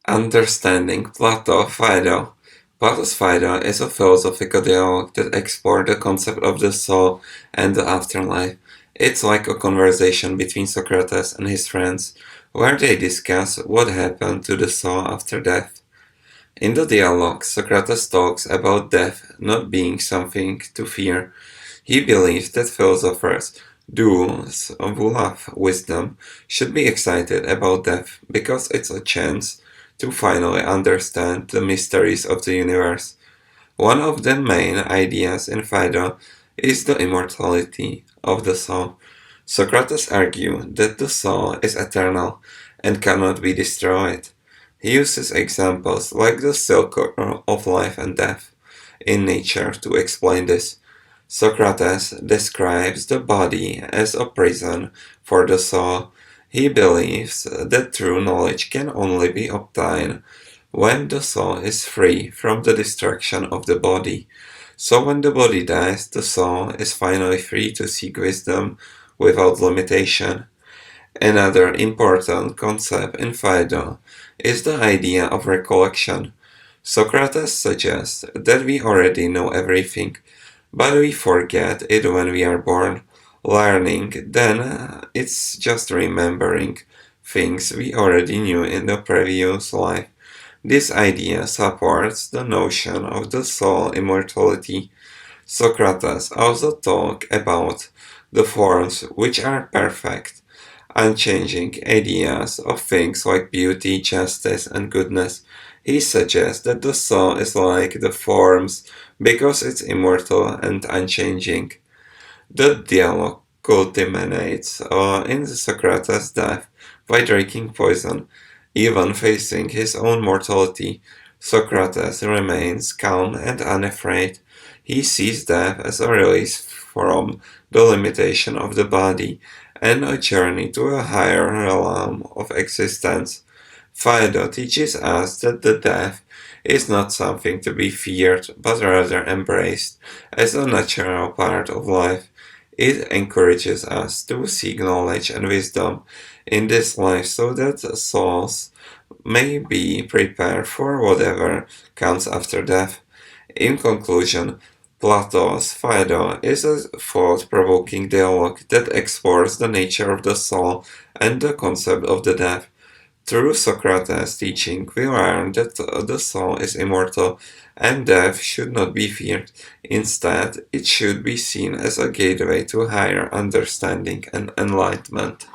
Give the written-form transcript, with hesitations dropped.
Understanding Plato Phaedo. Platos Phaedo is a philosophical dialogue that explores the concept of the soul and the afterlife. It's like a conversation between Socrates and his friends, where they discuss what happened to the soul after death. In the dialogue, Socrates talks about death not being something to fear. He believes that philosophers, those who love wisdom, should be excited about death because it's a chance to finally understand the mysteries of the universe. One of the main ideas in Phaedo is the immortality of the soul. Socrates argued that the soul is eternal and cannot be destroyed. He uses examples like the circle of life and death in nature to explain this. Socrates describes the body as a prison for the soul. He believes that true knowledge can only be obtained when the soul is free from the destruction of the body. So when the body dies, the soul is finally free to seek wisdom without limitation. Another important concept in Phaedo is the idea of recollection. Socrates suggests that we already know everything, but we forget it when we are born. Learning, then, it's just remembering things we already knew in the previous life. This idea supports the notion of the soul immortality. Socrates also talks about the forms which are perfect, unchanging ideas of things like beauty, justice, and goodness. He suggests that the soul is like the forms because it's immortal and unchanging. The dialogue culminates in Socrates' death by drinking poison. Even facing his own mortality, Socrates remains calm and unafraid. He sees death as a release from the limitation of the body and a journey to a higher realm of existence. Phaedo teaches us that the death is not something to be feared, but rather embraced as a natural part of life. It encourages us to seek knowledge and wisdom in this life so that souls may be prepared for whatever comes after death. In conclusion, Plato's Phaedo is a thought-provoking dialogue that explores the nature of the soul and the concept of the death. Through Socrates' teaching, we learn that the soul is immortal and death should not be feared. Instead, it should be seen as a gateway to higher understanding and enlightenment.